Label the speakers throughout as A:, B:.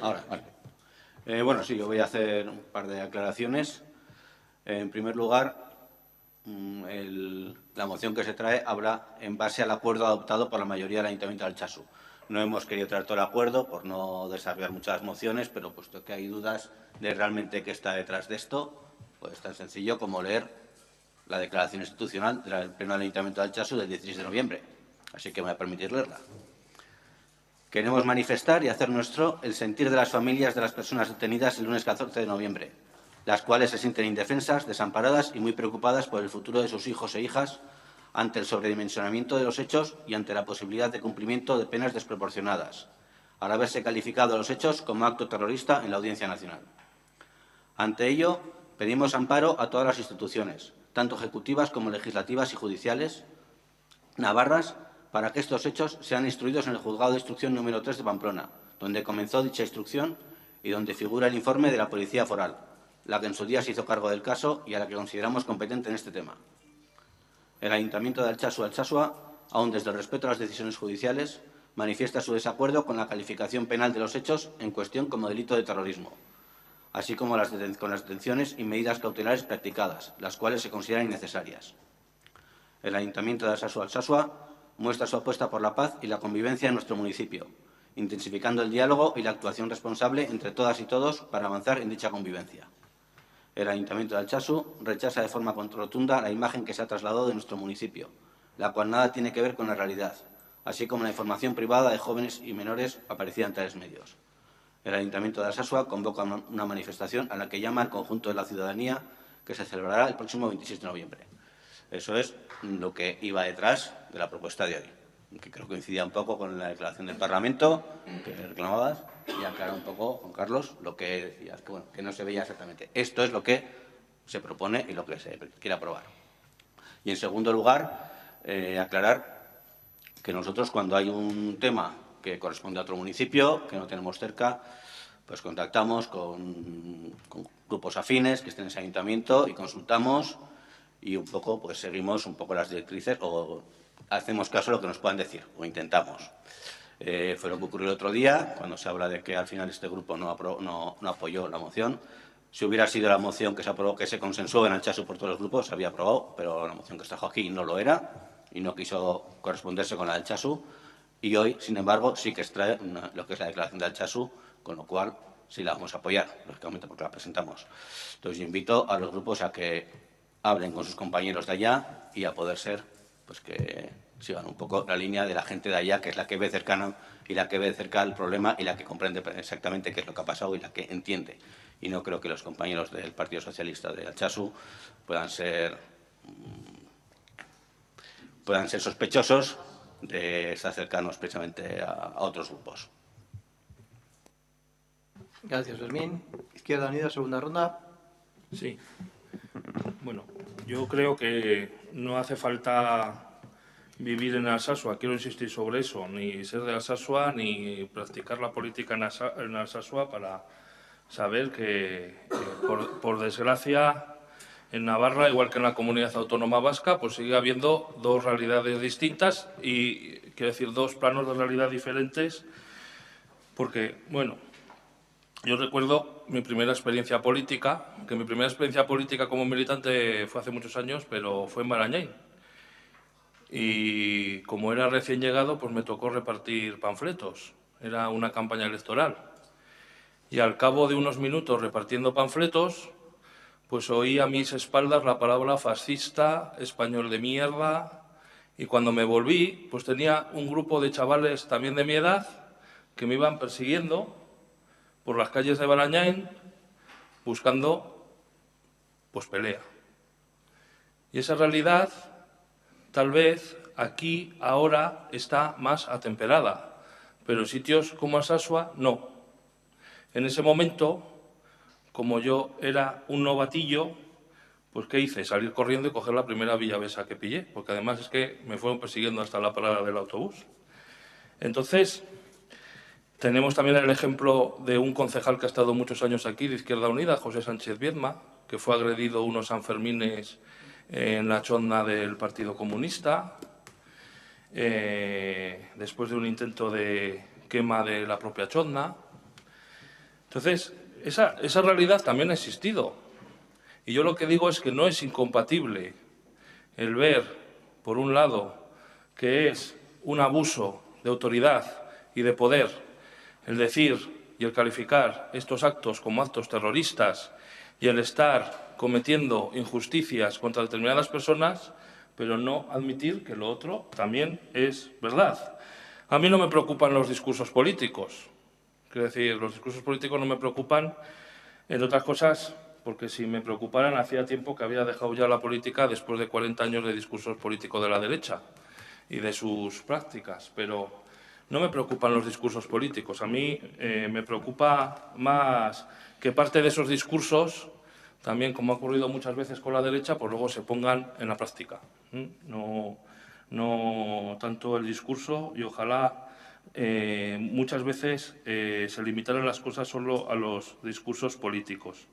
A: Ahora, vale. Bueno, sí, yo voy a hacer un par de aclaraciones. En primer lugar, la moción que se trae habla en base al acuerdo adoptado por la mayoría del Ayuntamiento de Altsasu. No hemos querido traer todo el acuerdo por no desarrollar muchas mociones, pero puesto que hay dudas de realmente qué está detrás de esto, pues tan sencillo como leer la declaración institucional del Pleno del Ayuntamiento de Altsasu del 16 de noviembre. Así que me voy a permitir leerla. Queremos manifestar y hacer nuestro el sentir de las familias de las personas detenidas el lunes 14 de noviembre, las cuales se sienten indefensas, desamparadas y muy preocupadas por el futuro de sus hijos e hijas ante el sobredimensionamiento de los hechos y ante la posibilidad de cumplimiento de penas desproporcionadas, al haberse calificado los hechos como acto terrorista en la Audiencia Nacional. Ante ello, pedimos amparo a todas las instituciones, tanto ejecutivas como legislativas y judiciales, navarras, para que estos hechos sean instruidos en el Juzgado de Instrucción número 3 de Pamplona, donde comenzó dicha instrucción y donde figura el informe de la Policía Foral, la que en su día se hizo cargo del caso y a la que consideramos competente en este tema. El Ayuntamiento de Altsasua, aun desde el respeto a las decisiones judiciales, manifiesta su desacuerdo con la calificación penal de los hechos en cuestión como delito de terrorismo, así como con las detenciones y medidas cautelares practicadas, las cuales se consideran innecesarias. El Ayuntamiento de Altsasua muestra su apuesta por la paz y la convivencia en nuestro municipio, intensificando el diálogo y la actuación responsable entre todas y todos para avanzar en dicha convivencia. El Ayuntamiento de Altsasu rechaza de forma rotunda la imagen que se ha trasladado de nuestro municipio, la cual nada tiene que ver con la realidad, así como la información privada de jóvenes y menores aparecida en tales medios. El Ayuntamiento de Altsasua convoca una manifestación a la que llama al conjunto de la ciudadanía que se celebrará el próximo 26 de noviembre. Eso es lo que iba detrás de la propuesta de hoy, que creo que coincidía un poco con la declaración del Parlamento que reclamabas y aclarar un poco, Juan Carlos, lo que decías, que, bueno, que no se veía exactamente. Esto es lo que se propone y lo que se quiere aprobar. Y, en segundo lugar, aclarar que nosotros, cuando hay un tema que corresponde a otro municipio, que no tenemos cerca, pues contactamos con grupos afines que estén en ese ayuntamiento y consultamos y un poco pues seguimos un poco las directrices o hacemos caso a lo que nos puedan decir o intentamos. Fue lo que ocurrió el otro día cuando se habla de que al final este grupo no apoyó la moción. Si hubiera sido la moción que se aprobó, que se consensuó en Altsasu por todos los grupos, se había aprobado, pero la moción que se trajo aquí no lo era y no quiso corresponderse con la de Altsasu. Y hoy, sin embargo, sí que extrae lo que es la declaración de Altsasu, con lo cual sí la vamos a apoyar, lógicamente, porque la presentamos. Entonces, yo invito a los grupos a que hablen con sus compañeros de allá y a poder ser, pues que sigan un poco la línea de la gente de allá, que es la que ve cercana y la que ve cerca el problema y la que comprende exactamente qué es lo que ha pasado y la que entiende. Y no creo que los compañeros del Partido Socialista de Altsasu puedan ser sospechosos de estar cercanos precisamente a otros grupos.
B: Gracias, Fermín. Izquierda Unida, segunda ronda.
C: Sí. Bueno, yo creo que no hace falta vivir en Alsasua, quiero insistir sobre eso, ni ser de Alsasua, ni practicar la política en Alsasua para saber que por desgracia, en Navarra, igual que en la Comunidad Autónoma Vasca, pues sigue habiendo dos realidades distintas y, quiero decir, dos planos de realidad diferentes, porque, bueno, yo recuerdo mi primera experiencia política, que mi primera experiencia política como militante fue hace muchos años, pero fue en Barañáin. Y como era recién llegado, pues me tocó repartir panfletos. Era una campaña electoral. Y al cabo de unos minutos repartiendo panfletos, pues oí a mis espaldas la palabra fascista, español de mierda. Y cuando me volví, pues tenía un grupo de chavales también de mi edad que me iban persiguiendo por las calles de Barañáin buscando pues pelea. Y esa realidad tal vez aquí ahora está más atemperada, pero en sitios como Alsasua no. En ese momento, como yo era un novatillo, pues ¿qué hice? Salir corriendo y coger la primera villavesa que pillé, porque además es que me fueron persiguiendo hasta la parada del autobús. Entonces, tenemos también el ejemplo de un concejal que ha estado muchos años aquí, de Izquierda Unida, José Sánchez Viedma, que fue agredido unos sanfermines en la chonda del Partido Comunista, después de un intento de quema de la propia chonda. Entonces, esa realidad también ha existido. Y yo lo que digo es que no es incompatible el ver, por un lado, que es un abuso de autoridad y de poder, el decir y el calificar estos actos como actos terroristas y el estar cometiendo injusticias contra determinadas personas, pero no admitir que lo otro también es verdad. A mí no me preocupan los discursos políticos. Quiero decir, los discursos políticos no me preocupan, entre otras cosas, porque si me preocuparan, hacía tiempo que había dejado ya la política después de 40 años de discursos políticos de la derecha y de sus prácticas. Pero no me preocupan los discursos políticos. A mí me preocupa más que parte de esos discursos, también como ha ocurrido muchas veces con la derecha, pues luego se pongan en la práctica. No tanto el discurso, y ojalá muchas veces se limitaran las cosas solo a los discursos políticos.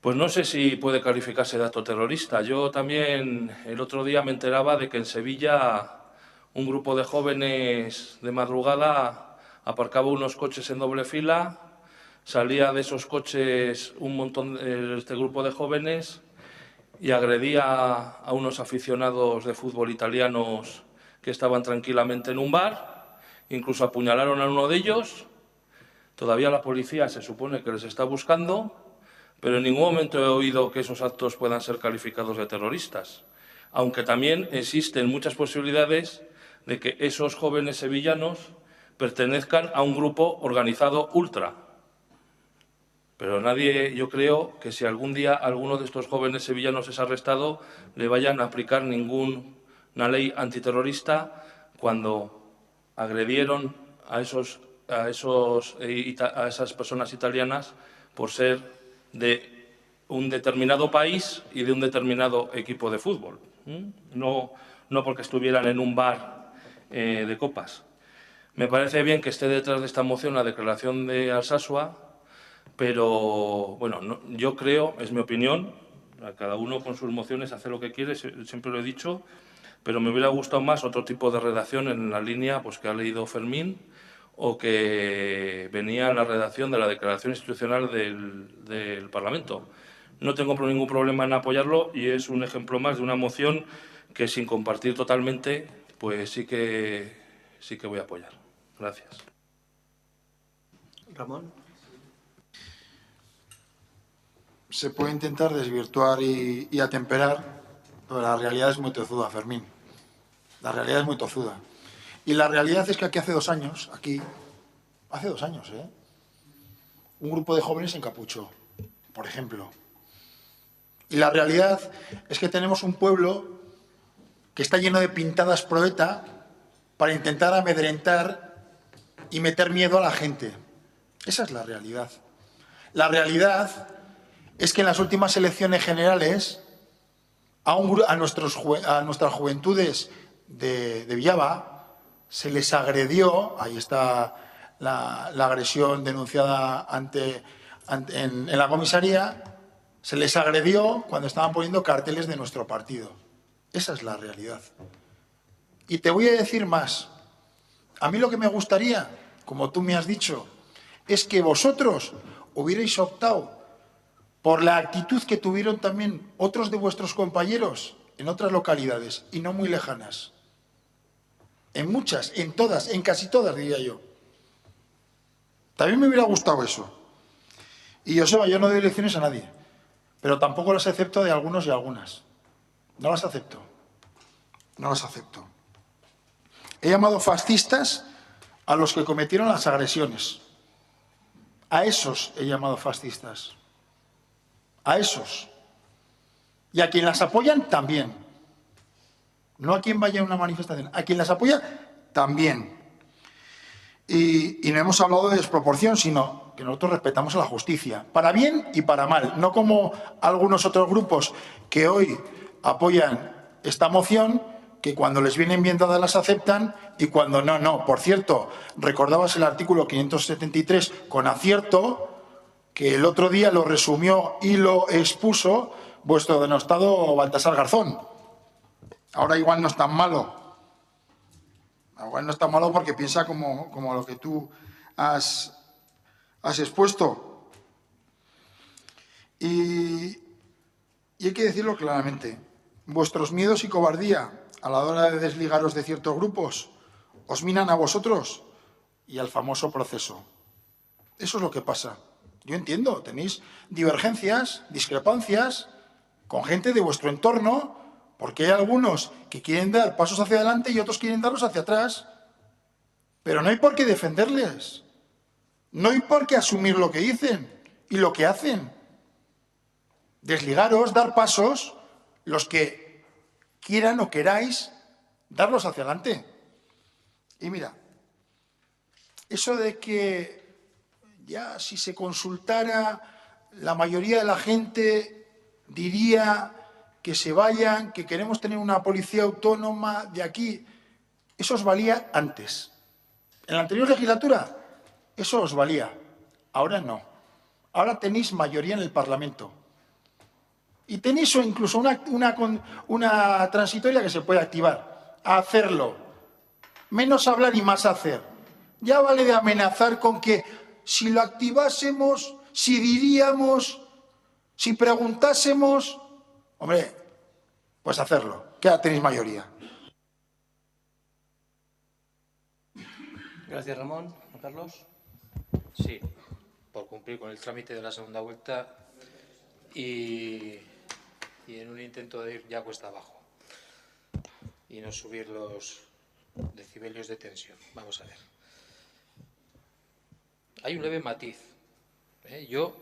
C: Pues no sé si puede calificarse de acto terrorista. Yo también el otro día me enteraba de que en Sevilla un grupo de jóvenes de madrugada aparcaba unos coches en doble fila, salía de esos coches un montón de este grupo de jóvenes y agredía a unos aficionados de fútbol italianos que estaban tranquilamente en un bar, incluso apuñalaron a uno de ellos. Todavía la policía se supone que les está buscando, pero en ningún momento he oído que esos actos puedan ser calificados de terroristas, aunque también existen muchas posibilidades de que esos jóvenes sevillanos pertenezcan a un grupo organizado ultra. Pero nadie, yo creo que si algún día alguno de estos jóvenes sevillanos es arrestado, le vayan a aplicar ninguna ley antiterrorista cuando agredieron a esas personas italianas por ser de un determinado país y de un determinado equipo de fútbol. No porque estuvieran en un bar de copas. Me parece bien que esté detrás de esta moción la declaración de Alsasua, pero bueno, yo creo, es mi opinión, cada uno con sus mociones hace lo que quiere, siempre lo he dicho, pero me hubiera gustado más otro tipo de redacción en la línea pues, que ha leído Fermín o que venía en la redacción de la declaración institucional del Parlamento. No tengo ningún problema en apoyarlo y es un ejemplo más de una moción que sin compartir totalmente, pues sí que voy a apoyar. Gracias.
B: Ramón.
D: Se puede intentar desvirtuar y atemperar, pero la realidad es muy tozuda, Fermín. La realidad es muy tozuda. Y la realidad es que hace 2 años, un grupo de jóvenes se encapuchó, por ejemplo. Y la realidad es que tenemos un pueblo que está lleno de pintadas pro ETA para intentar amedrentar y meter miedo a la gente. Esa es la realidad. La realidad es que en las últimas elecciones generales a nuestras juventudes de Villava se les agredió, ahí está la agresión denunciada en la comisaría, se les agredió cuando estaban poniendo carteles de nuestro partido. Esa es la realidad. Y te voy a decir más. A mí lo que me gustaría, como tú me has dicho, es que vosotros hubierais optado por la actitud que tuvieron también otros de vuestros compañeros en otras localidades y no muy lejanas. En muchas, en todas, en casi todas, diría yo. También me hubiera gustado eso. Y yo no doy lecciones a nadie, pero tampoco las acepto de algunos y algunas. No las acepto. No las acepto. He llamado fascistas a los que cometieron las agresiones. A esos he llamado fascistas. A esos. Y a quien las apoyan, también. No a quien vaya a una manifestación. A quien las apoya, también. Y no hemos hablado de desproporción, sino que nosotros respetamos a la justicia. Para bien y para mal. No como algunos otros grupos que hoy apoyan esta moción, que cuando les vienen bien dadas las aceptan y cuando no. Por cierto, recordabas el artículo 573 con acierto, que el otro día lo resumió y lo expuso vuestro denostado Baltasar Garzón. Ahora igual no es tan malo. Igual no es tan malo porque piensa como lo que tú has has expuesto. Y hay que decirlo claramente, vuestros miedos y cobardía a la hora de desligaros de ciertos grupos os minan a vosotros y al famoso proceso. Eso es lo que pasa. Yo entiendo, tenéis divergencias, discrepancias con gente de vuestro entorno, porque hay algunos que quieren dar pasos hacia adelante y otros quieren darlos hacia atrás. Pero no hay por qué defenderles. No hay por qué asumir lo que dicen y lo que hacen. Desligaros, dar pasos, los que quieran o queráis, darlos hacia adelante. Y mira, eso de que ya si se consultara, la mayoría de la gente diría que se vayan, que queremos tener una policía autónoma de aquí, eso os valía antes. En la anterior legislatura, eso os valía. Ahora no. Ahora tenéis mayoría en el Parlamento. Y tenéis incluso una transitoria que se puede activar. A hacerlo. Menos hablar y más hacer. Ya vale de amenazar con que si lo activásemos, si diríamos, si preguntásemos, hombre, pues hacerlo, que ya tenéis mayoría.
B: Gracias, Ramón. Juan Carlos.
E: Sí, por cumplir con el trámite de la segunda vuelta y en un intento de ir ya cuesta abajo y no subir los decibelios de tensión. Vamos a ver. Hay un leve matiz. Yo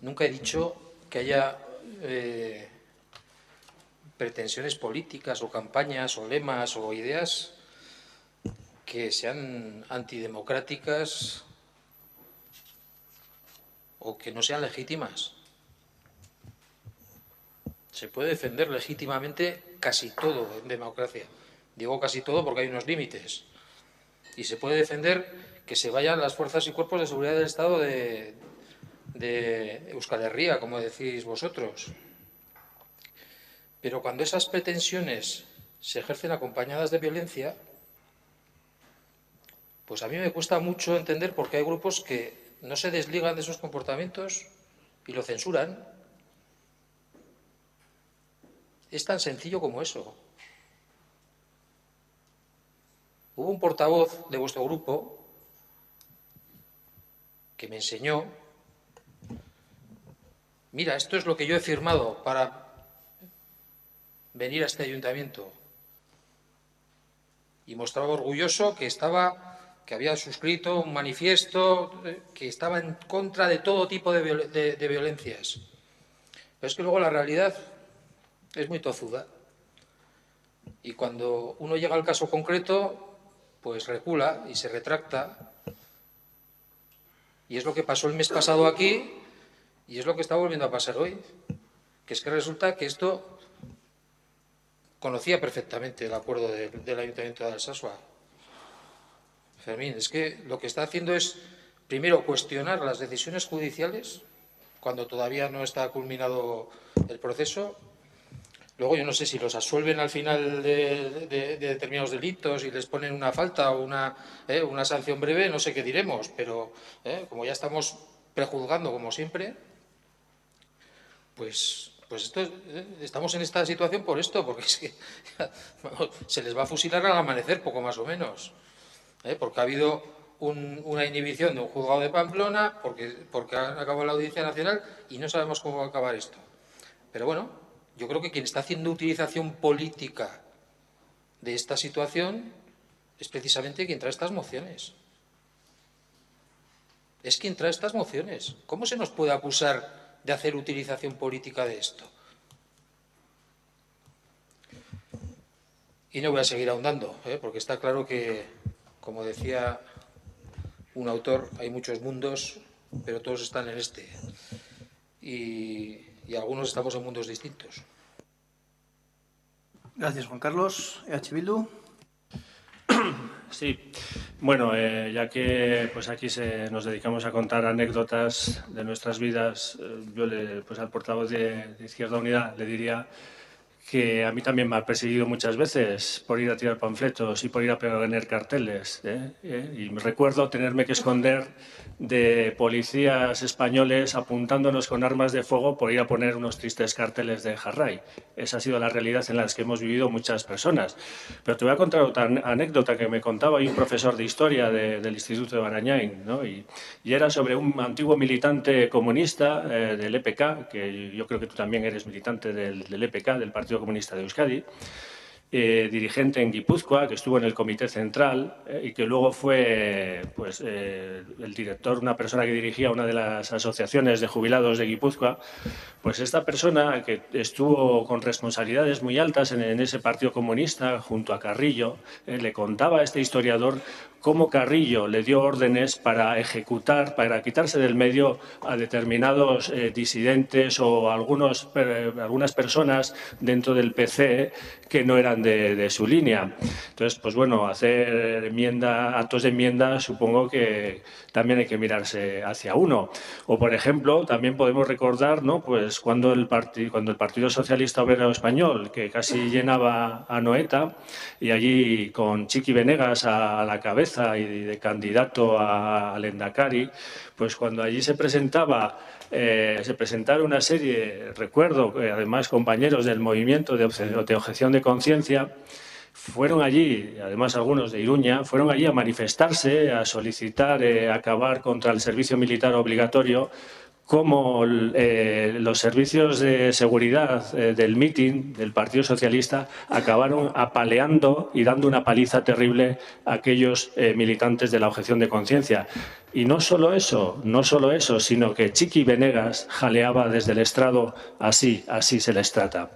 E: nunca he dicho que haya pretensiones políticas o campañas o lemas o ideas que sean antidemocráticas o que no sean legítimas. Se puede defender legítimamente casi todo en democracia. Digo casi todo porque hay unos límites. Y se puede defender que se vayan las fuerzas y cuerpos de seguridad del Estado de Euskal Herria, como decís vosotros. Pero cuando esas pretensiones se ejercen acompañadas de violencia, pues a mí me cuesta mucho entender por qué hay grupos que no se desligan de esos comportamientos y lo censuran. Es tan sencillo como eso. Hubo un portavoz de vuestro grupo que me enseñó, mira, esto es lo que yo he firmado para venir a este ayuntamiento. Y mostraba orgulloso que había suscrito un manifiesto que estaba en contra de todo tipo de violencias. Pero es que luego la realidad es muy tozuda. Y cuando uno llega al caso concreto, pues recula y se retracta. Y es lo que pasó el mes pasado aquí y es lo que está volviendo a pasar hoy. Que es que resulta que esto conocía perfectamente el acuerdo del Ayuntamiento de Alsasua. Fermín, es que lo que está haciendo es, primero, cuestionar las decisiones judiciales cuando todavía no está culminado el proceso. Luego yo no sé si los absuelven al final de determinados delitos y les ponen una falta o una sanción breve, no sé qué diremos, pero como ya estamos prejuzgando como siempre, pues esto, estamos en esta situación por esto, porque es que se les va a fusilar al amanecer, poco más o menos, porque ha habido una inhibición de un juzgado de Pamplona, porque ha acabado la Audiencia Nacional y no sabemos cómo va a acabar esto. Pero bueno, yo creo que quien está haciendo utilización política de esta situación es precisamente quien trae estas mociones. Es quien trae estas mociones. ¿Cómo se nos puede acusar de hacer utilización política de esto? Y no voy a seguir ahondando, porque está claro que, como decía un autor, hay muchos mundos, pero todos están en este. Y algunos estamos en mundos distintos.
B: Gracias, Juan Carlos. EH Bildu.
F: Sí, bueno, ya que pues aquí nos dedicamos a contar anécdotas de nuestras vidas, yo pues al portavoz de Izquierda Unida le diría que a mí también me ha perseguido muchas veces por ir a tirar panfletos y por ir a poner carteles. Y me recuerdo tenerme que esconder de policías españoles apuntándonos con armas de fuego por ir a poner unos tristes carteles de Jarray. Esa ha sido la realidad en la que hemos vivido muchas personas. Pero te voy a contar otra anécdota que me contaba un profesor de historia del Instituto de Barañáin, ¿no? Y era sobre un antiguo militante comunista del EPK, que yo creo que tú también eres militante del EPK, del Partido Comunista de Euskadi, dirigente en Guipúzcoa, que estuvo en el Comité Central y que luego fue pues, el director, una persona que dirigía una de las asociaciones de jubilados de Guipúzcoa. Pues esta persona que estuvo con responsabilidades muy altas en ese Partido Comunista junto a Carrillo, le contaba a este historiador cómo Carrillo le dio órdenes para ejecutar, para quitarse del medio a determinados disidentes o algunas personas dentro del PC que no eran de su línea. Entonces, pues bueno, hacer actos de enmienda supongo que también hay que mirarse hacia uno. O, por ejemplo, también podemos recordar, ¿no?, pues cuando el Partido Socialista Obrero Español, que casi llenaba a Anoeta, y allí con Chiqui Venegas a la cabeza y de candidato al Endacari, pues cuando allí se presentaron una serie, recuerdo, además compañeros del movimiento de objeción de conciencia, fueron allí, además algunos de Iruña, fueron allí a manifestarse, a solicitar acabar contra el servicio militar obligatorio, como los servicios de seguridad del mitin del Partido Socialista acabaron apaleando y dando una paliza terrible a aquellos militantes de la objeción de conciencia. Y no solo eso, sino que Chiqui Venegas jaleaba desde el estrado, así se les trata.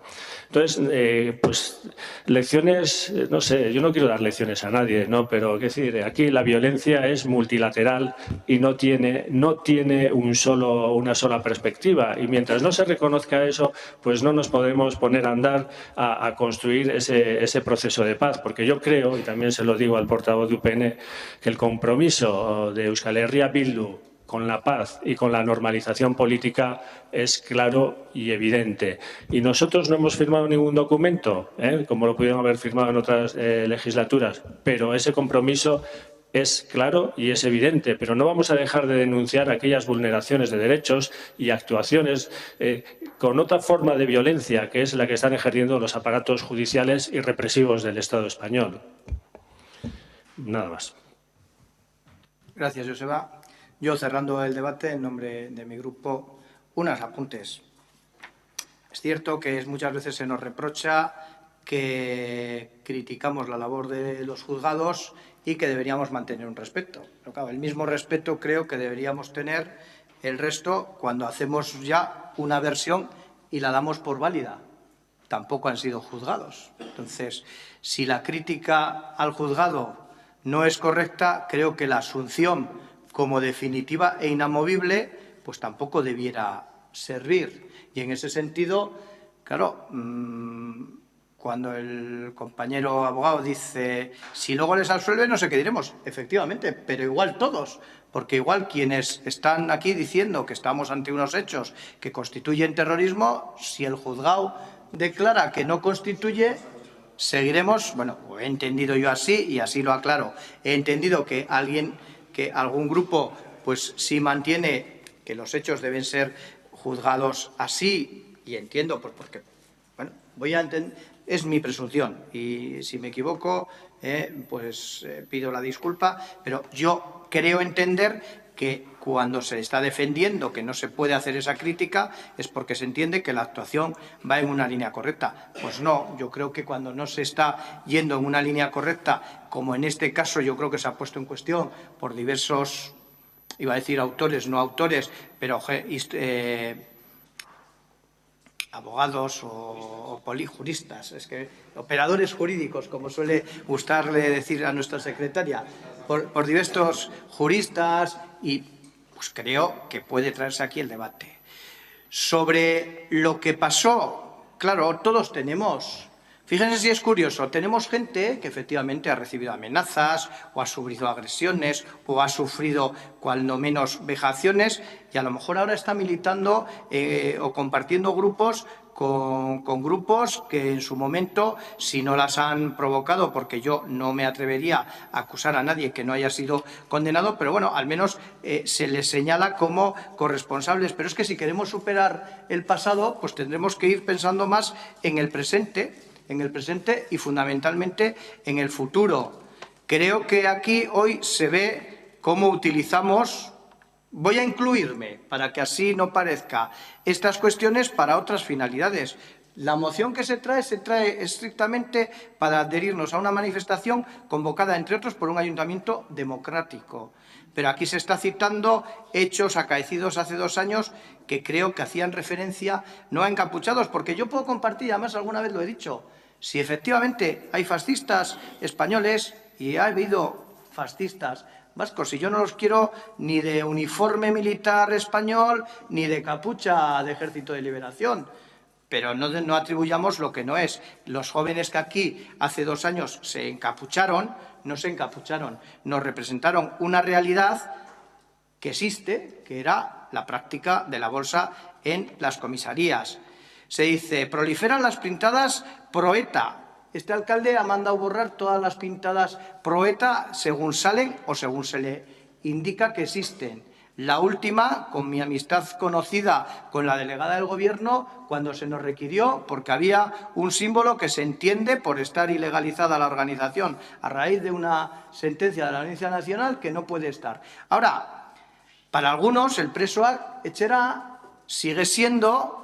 F: Entonces, pues lecciones, no sé, yo no quiero dar lecciones a nadie, ¿no? Pero es decir, aquí la violencia es multilateral y no tiene una sola perspectiva. Y mientras no se reconozca eso, pues no nos podemos poner a andar a construir ese proceso de paz. Porque yo creo, y también se lo digo al portavoz de UPN, que el compromiso de Euskal Herria Bildu con la paz y con la normalización política es claro y evidente. Y nosotros no hemos firmado ningún documento, como lo pudieron haber firmado en otras legislaturas, pero ese compromiso es claro y es evidente, pero no vamos a dejar de denunciar aquellas vulneraciones de derechos y actuaciones con otra forma de violencia, que es la que están ejerciendo los aparatos judiciales y represivos del Estado español. Nada más.
B: Gracias, Joseba. Yo, cerrando el debate, en nombre de mi grupo, unos apuntes. Es cierto que muchas veces se nos reprocha que criticamos la labor de los juzgados y que deberíamos mantener un respeto. Pero claro, el mismo respeto creo que deberíamos tener el resto cuando hacemos ya una versión y la damos por válida. Tampoco han sido juzgados. Entonces, si la crítica al juzgado no es correcta, creo que la asunción como definitiva e inamovible, pues tampoco debiera servir. Y en ese sentido, claro, cuando el compañero abogado dice si luego les absuelve no sé qué diremos, efectivamente, pero igual todos, porque igual quienes están aquí diciendo que estamos ante unos hechos que constituyen terrorismo, si el juzgado declara que no constituye, seguiremos, bueno, he entendido yo así y así lo aclaro, he entendido que algún grupo pues sí mantiene que los hechos deben ser juzgados así, y entiendo porque, bueno, es mi presunción y si me equivoco pues pido la disculpa, pero yo creo entender que cuando se está defendiendo que no se puede hacer esa crítica es porque se entiende que la actuación va en una línea correcta. Pues no, yo creo que cuando no se está yendo en una línea correcta, como en este caso yo creo que se ha puesto en cuestión por diversos, iba a decir autores, no autores, pero abogados o polijuristas, es que operadores jurídicos, como suele gustarle decir a nuestra secretaria, por diversos juristas, y pues creo que puede traerse aquí el debate. Sobre lo que pasó, claro, todos tenemos, fíjense si es curioso, tenemos gente que efectivamente ha recibido amenazas o ha sufrido agresiones o ha sufrido cuando menos vejaciones y a lo mejor ahora está militando o compartiendo grupos con grupos que en su momento, si no las han provocado, porque yo no me atrevería a acusar a nadie que no haya sido condenado, pero bueno, al menos se les señala como corresponsables. Pero es que si queremos superar el pasado, pues tendremos que ir pensando más en el presente y fundamentalmente en el futuro. Creo que aquí hoy se ve cómo utilizamos. Voy a incluirme, para que así no parezca, estas cuestiones para otras finalidades. La moción que se trae estrictamente para adherirnos a una manifestación convocada, entre otros, por un ayuntamiento democrático. Pero aquí se está citando hechos acaecidos hace 2 años que creo que hacían referencia no a encapuchados, porque yo puedo compartir, además alguna vez lo he dicho, si efectivamente hay fascistas españoles y ha habido fascistas vascos, y yo no los quiero ni de uniforme militar español ni de capucha de Ejército de Liberación, pero no atribuyamos lo que no es. Los jóvenes que aquí hace 2 años se encapucharon, no se encapucharon, nos representaron una realidad que existe, que era la práctica de la bolsa en las comisarías. Se dice, proliferan las pintadas pro ETA. Este alcalde ha mandado borrar todas las pintadas pro ETA según salen o según se le indica que existen. La última, con mi amistad conocida con la delegada del Gobierno, cuando se nos requirió, porque había un símbolo que se entiende por estar ilegalizada la organización a raíz de una sentencia de la Audiencia Nacional que no puede estar. Ahora, para algunos el preso Etxera sigue siendo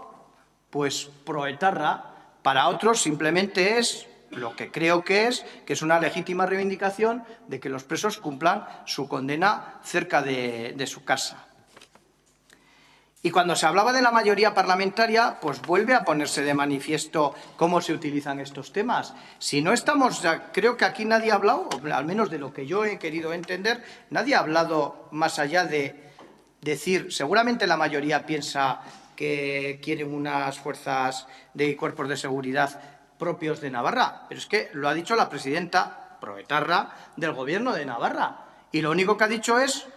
B: pues proetarra, para otros simplemente es lo que creo que es una legítima reivindicación de que los presos cumplan su condena cerca de su casa. Y cuando se hablaba de la mayoría parlamentaria, pues vuelve a ponerse de manifiesto cómo se utilizan estos temas. Si no estamos, creo que aquí nadie ha hablado, o al menos de lo que yo he querido entender, nadie ha hablado más allá de decir, seguramente la mayoría piensa que quieren unas fuerzas de cuerpos de seguridad propios de Navarra, pero es que lo ha dicho la presidenta proetarra del Gobierno de Navarra, y lo único que ha dicho es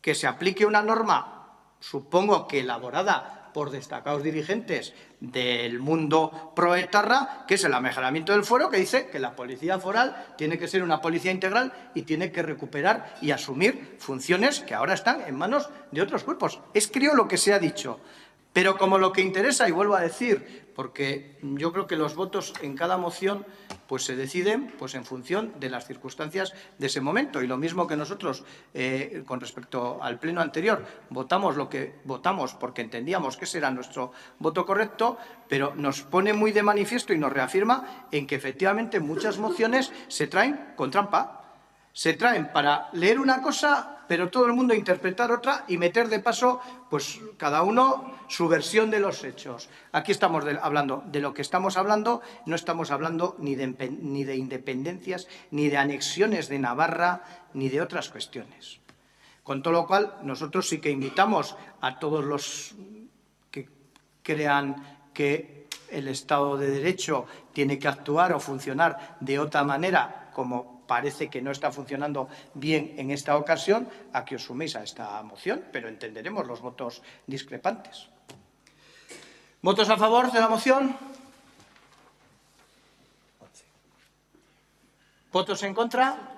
B: que se aplique una norma, supongo que elaborada por destacados dirigentes del mundo proetarra, que es el mejoramiento del fuero, que dice que la policía foral tiene que ser una policía integral y tiene que recuperar y asumir funciones que ahora están en manos de otros cuerpos. Es, creo, lo que se ha dicho. Pero como lo que interesa, y vuelvo a decir, porque yo creo que los votos en cada moción pues se deciden pues en función de las circunstancias de ese momento. Y lo mismo que nosotros, con respecto al pleno anterior, votamos lo que votamos porque entendíamos que ese era nuestro voto correcto, pero nos pone muy de manifiesto y nos reafirma en que efectivamente muchas mociones se traen con trampa. Se traen para leer una cosa, pero todo el mundo interpretar otra y meter de paso, pues cada uno su versión de los hechos. Aquí estamos hablando de lo que estamos hablando, no estamos hablando ni de independencias, ni de anexiones de Navarra, ni de otras cuestiones. Con todo lo cual, nosotros sí que invitamos a todos los que crean que el Estado de Derecho tiene que actuar o funcionar de otra manera, como parece que no está funcionando bien en esta ocasión, a que os suméis a esta moción, pero entenderemos los votos discrepantes. ¿Votos a favor de la moción? ¿Votos en contra?